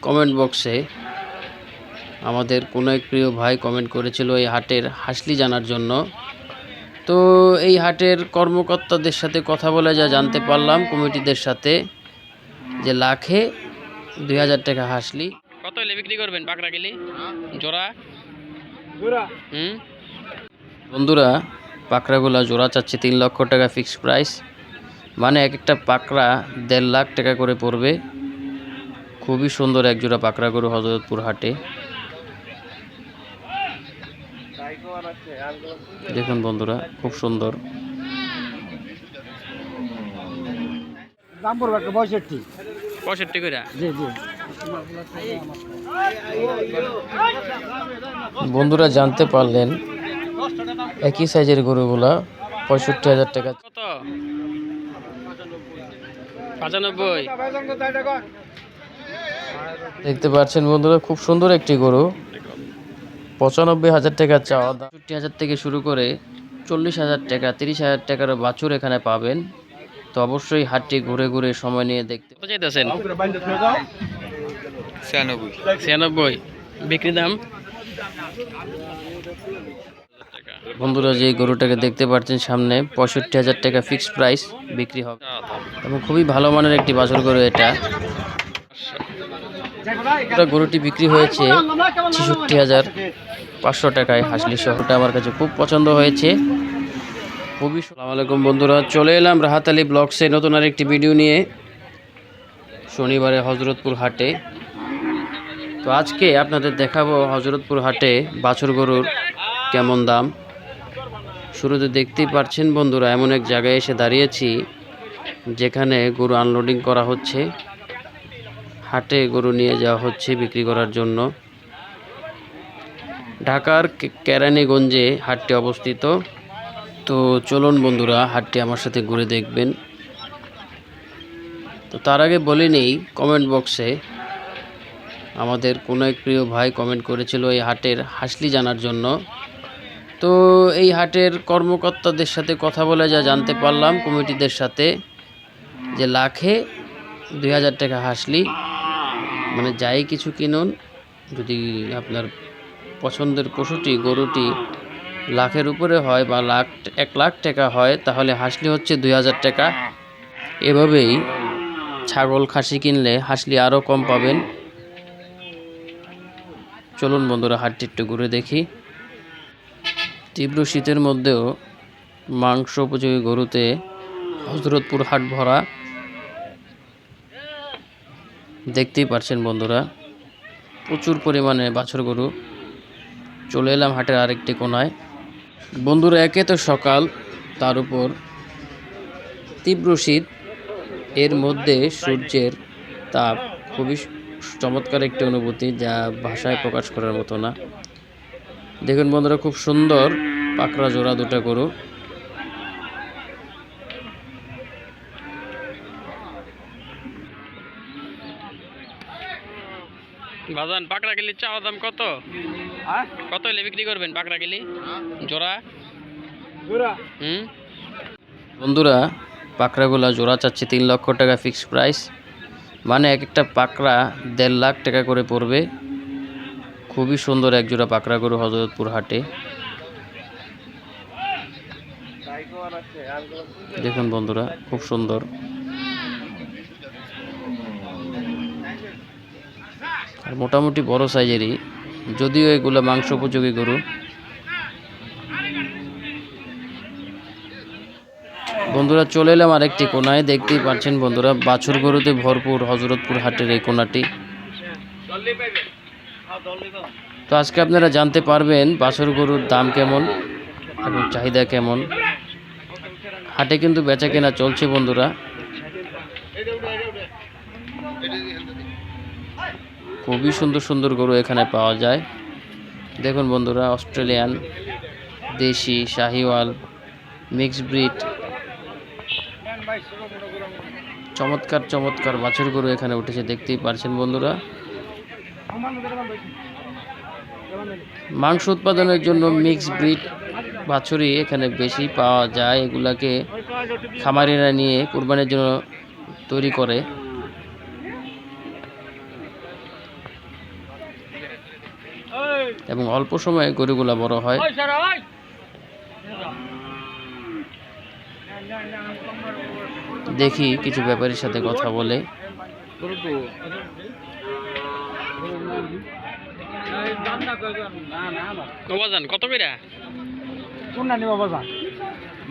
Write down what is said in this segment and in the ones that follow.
Comment বক্সে আমাদের কোনো এক প্রিয় ভাই কমেন্ট করেছিল এই হাটের হাসলি জানার জন্য। তো এই হাটের কর্মকর্তাদের সাথে কথা বলে যা জানতে পারলাম, কমিটিদের সাথে, যে লাখে 2000 টাকা হাসলি। কত হলে বিক্রি করবেন পাকড়া গেলি জোড়া? বন্ধুরা, পাকড়াগুলা জোড়া চাচ্ছে 3 লক্ষ টাকা ফিক্সড প্রাইস, মানে এক একটা পাকড়া 1.5 লাখ টাকা করে পড়বে। খুবই সুন্দর এক জোড়া পাকড়া গরু হযরতপুর হাটে। দেখুন বন্ধুরা, খুব সুন্দর। দাম পড়বে একটা 65 করে। জি জি। বন্ধুরা জানতে পারলেন একই সাইজের গরুগুলা 65,000 টাকা। কত? 95। দেখতে পাচ্ছেন বন্ধুরা, খুব সুন্দর একটি গরু। 95,000 টাকা চাওয়া দাম। 65,000 থেকে শুরু করে 40,000 টাকা, 30,000 টাকারও বাছুর এখানে পাবেন। তো অবশ্যই হাটটি ঘুরে ঘুরে সময় নিয়ে দেখতে। কত চাইতেছেন? 96। বিক্রি দাম? বন্ধুরা, যে গরুটাকে দেখতে পাচ্ছেন সামনে, 65,000 টাকা ফিক্সড প্রাইস বিক্রি হবে এবং খুবই ভালো মানের একটি বাছুর গরু এটা। গরুটি বিক্রি হয়েছে 66,500 টাকায় হাসলি শহরটা। আমার কাছে খুব পছন্দ হয়েছে, খুবই। আসসালামু আলাইকুম বন্ধুরা, চলে এলাম রাহাত আলী ব্লগসে নতুন আর একটি ভিডিও নিয়ে, শনিবারে হযরতপুর হাটে। তো আজকে আপনাদের দেখাবো হযরতপুর হাটে বাছুর গরুর কেমন দাম। শুরুতে দেখতেই পাচ্ছেন বন্ধুরা, এমন এক জায়গায় এসে দাঁড়িয়েছি যেখানে গরু আনলোডিং করা হচ্ছে। হাটে গরু নিয়ে যাওয়া হচ্ছে বিক্রি করার জন্য। ঢাকার কেরানীগঞ্জে হাটটি অবস্থিত। তো চলুন বন্ধুরা, হাটটি আমার সাথে ঘুরে দেখবেন। তো তার আগে বলে নেই, কমেন্ট বক্সে আমাদের কোনো এক প্রিয় ভাই কমেন্ট করেছিল এই হাটের হাসলি জানার জন্য। তো এই হাটের কর্মকর্তাদের সাথে কথা বলে যা জানতে পারলাম, কমিটিদের সাথে, যে লাখে 2000 টাকা হাসলি, মানে যাই কিছু কিনুন, যদি আপনার পছন্দের পশুটি গরুটি লাখের উপরে হয় বা 1 লাখ টাকা হয়, তাহলে হাসলি হচ্ছে 2000 টাকা। এভাবেই ছাগল খাসি কিনলে হাসলি আরও কম পাবেন। চলুন বন্ধুরা, হাটটি একটু ঘুরে দেখি। তীব্র শীতের মধ্যেও মাংস উপযোগী গরুতে হযরতপুর হাট ভরা। দেখতেই পাচ্ছেন বন্ধুরা, প্রচুর পরিমাণে বাছুর গরু। চলে এলাম হাটের আরেকটি কোনায়। বন্ধুরা, একে তো সকাল, তার উপর তীব্র শীত, এর মধ্যে সূর্যের তাপ খুবই চমৎকার একটি অনুভূতি, যা ভাষায় প্রকাশ করার মতো না। দেখুন বন্ধুরা, খুব সুন্দর পাকড়া জোড়া দুটা গরু। বাজান, পাকড়া গেলি চাওয়া দাম কত? কত হলে বিক্রি করবেন পাকড়া গেলি জোড়া? বন্ধুরা, পাকড়াগুলা জোড়া চাচ্ছে 3 লক্ষ টাকা ফিক্সড প্রাইস, মানে এক একটা পাকড়া 1.5 লাখ টাকা করে পড়বে। খুবই সুন্দর এক জোড়া পাকড়া গরু হযরতপুর হাটে। দেখুন বন্ধুরা, খুব সুন্দর। আর মোটামুটি বড় সাইজেরই, যদিও এগুলো মাংস উপযোগী গরু। বন্ধুরা, চলে এলাম আরেকটি কোনায়। দেখতেই পাচ্ছেন বন্ধুরা, বাছুর গরুতে ভরপুর হযরতপুর হাটের এই কোনাটি। তো আজকে আপনারা জানতে পারবেন বাছুর গরুর দাম কেমন এবং চাহিদা কেমন। হাটে কিন্তু বেচা কেনা চলছে বন্ধুরা। খুবই সুন্দর সুন্দর গরু এখানে পাওয়া যায়। দেখুন বন্ধুরা, অস্ট্রেলিয়ান, দেশি, শাহিওয়াল, মিক্সড ব্রিড, চমৎকার চমৎকার বাছুর গরু এখানে উঠেছে। দেখতেই পারছেন বন্ধুরা, মাংস উৎপাদনের জন্য মিক্সড ব্রিড বাছুরই এখানে বেশি পাওয়া যায়। এগুলাকে খামারিরা নিয়ে কুরবানির জন্য তৈরি করে। এবং অল্প সময়ে গরুগুলা বড় হয়। দেখি কিছু ব্যাপারীর সাথে কথা বলে। বাজান কত কইরা? কোনটা নিব বাজার?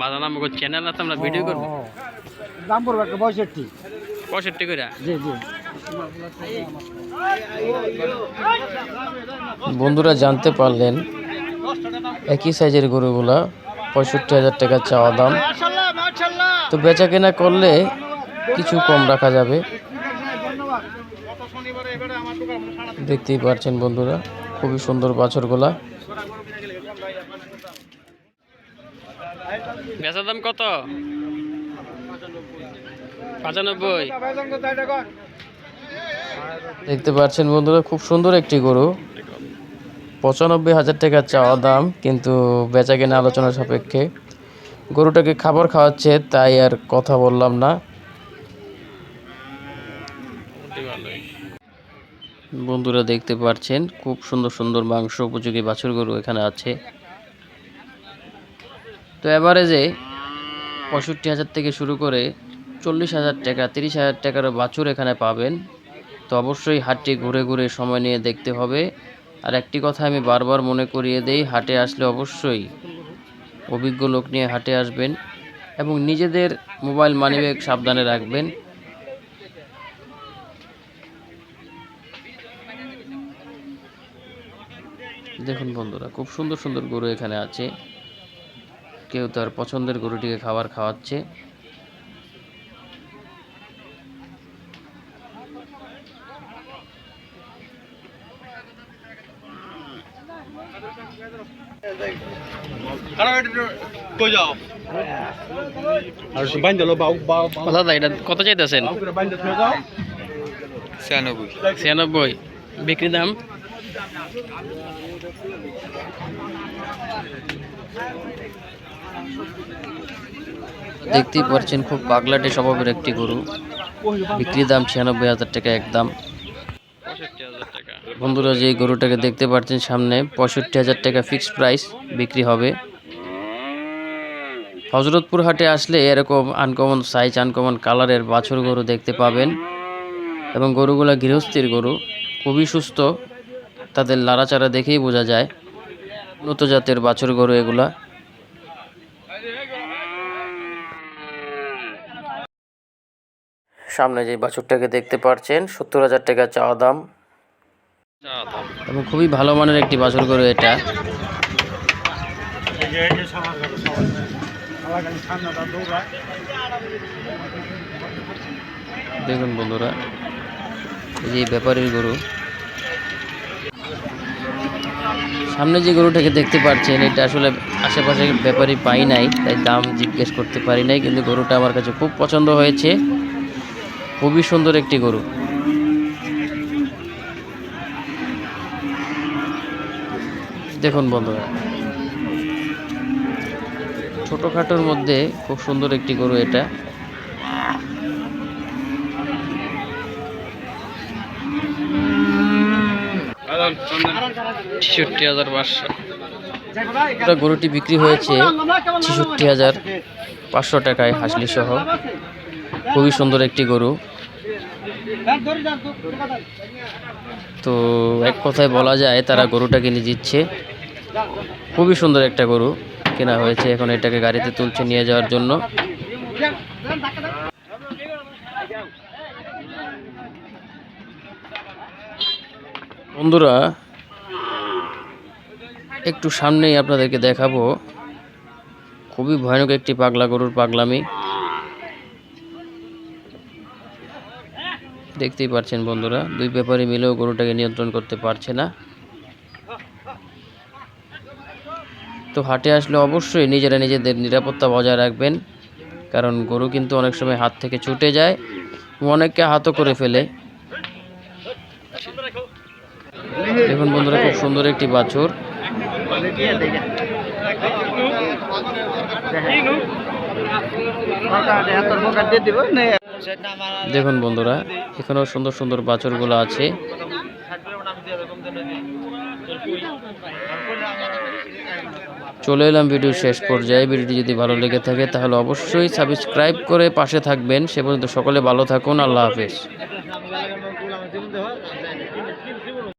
বাজান আমাকে চ্যানেল আছে, আমরা ভিডিও করব। দাম পড়বে একটা 65। 65 কইরা? জি জি। বন্ধুরা জানতে পারলেন একই সাইজের গরুগুলা 65,000 টাকা চাওয়া দাম। তো বেচা কেনা করলে কিছু কম রাখা যাবে। দেখতেই পাচ্ছেন বন্ধুরা, খুবই সুন্দর বাছুরগুলা। বেচার দাম কত? 95। দেখতে পাচ্ছেন বন্ধুরা, খুব সুন্দর একটি গরু। 95,000 টাকা চাওয়া দাম, কিন্তু বেচা কেনা আলোচনা সাপেক্ষে। গরুটাকে খাবার খাওয়াচ্ছে, তাই আর কথা বললাম না। বন্ধুরা দেখতে পাচ্ছেন খুব সুন্দর সুন্দর মাংস উপযোগী বাছুর গরু এখানে আছে। তো এভারেজে 65,000 থেকে শুরু করে 40,000 টাকা, 30,000 টাকার বাছুর এখানে পাবেন। তো অবশ্যই হাটটি ঘুরে ঘুরে সময় নিয়ে দেখতে হবে। আর একটি কথা আমি বারবার মনে করিয়ে দেই, হাটে আসলে অবশ্যই অভিজ্ঞ লোক নিয়ে হাটে আসবেন এবং নিজেদের মোবাইল মানিব্যাগ সাবধানে রাখবেন। দেখুন বন্ধুরা, খুব সুন্দর সুন্দর গরু এখানে আছে। কেউ তার পছন্দের গরুটিকে খাবার খাওয়াচ্ছে। দাদা এটা কত চাইতেছেন? 96। বিক্রি দাম? দেখতেই পাচ্ছেন খুব পাগলাটে স্বভাবের একটি গরু। বিক্রি দাম 96,000 টাকা একদম। বন্ধুরা যে গরুটাকে দেখতে পাচ্ছেন সামনে, 65,000 টাকা ফিক্সড প্রাইস বিক্রি হবে। হযরতপুর হাটে আসলে এরকম আনকমন সাইজ, আনকমন কালারের বাছুর গরু দেখতে পাবেন। এবং গরুগুলা গৃহস্থির গরু, খুবই সুস্থ। তাদের লাড়াচাড়া দেখেই বোঝা যায় উন্নত জাতের বাছুর গরু এগুলা। সামনে যে বাছুরটাকে দেখতে পাচ্ছেন 70,000 টাকা চাওয়া দাম এবং খুবই ভালো মানের একটি বাছুর গরু এটা। দেখুন বন্ধুরা, এই যে ব্যাপারীর গরু। সামনে যে গরুটাকে দেখতে পাচ্ছেন, এটা আসলে আশেপাশে ব্যাপারী পাই নাই, তাই দাম জিজ্ঞেস করতে পারি নাই, কিন্তু গরুটা আমার কাছে খুব পছন্দ হয়েছে। খুবই সুন্দর একটি গরু। দেখুন বন্ধুরা, ছোটখাটোর মধ্যে খুব সুন্দর একটি গরু এটা। 66,500। গরুটি বিক্রি হয়েছে 66,500 টাকায় হাসলি সহ। খুবই সুন্দর একটি গরু। তো এক কথায় বলা যায় তারা গরুটা কিনে দিচ্ছে। খুবই সুন্দর একটা গরু কেনা হয়েছে, এখন এটাকে গাড়িতে তুলছে নিয়ে যাওয়ার জন্য। বন্ধুরা একটু সামনেই আপনাদেরকে দেখাবো খুবই ভয়ানক একটি পাগলা গরুর পাগলামি। দেখতেই পাচ্ছেন বন্ধুরা, দুই ব্যাপারী মিলেও গরুটাকে নিয়ন্ত্রণ করতে পারছে না। তো হাটে আসলে অবশ্যই নিজেরা নিজেদের নিরাপত্তা বজায় রাখবেন, কারণ গরু কিন্তু অনেক সময় হাত থেকে ছুটে যায়, অনেককে আহত করে ফেলে। দেখুন বন্ধুরা, খুব সুন্দর একটি বাছুর। দেখুন বন্ধুরা, এখানেও সুন্দর সুন্দর বাছুরগুলো আছে। চলে এলাম ভিডিও শেষ পর্যায়ে। ভিডিওটি যদি ভালো লেগে থাকে তাহলে অবশ্যই সাবস্ক্রাইব করে পাশে থাকবেন। সে পর্যন্ত সকলে ভালো থাকুন। আল্লাহ হাফেজ।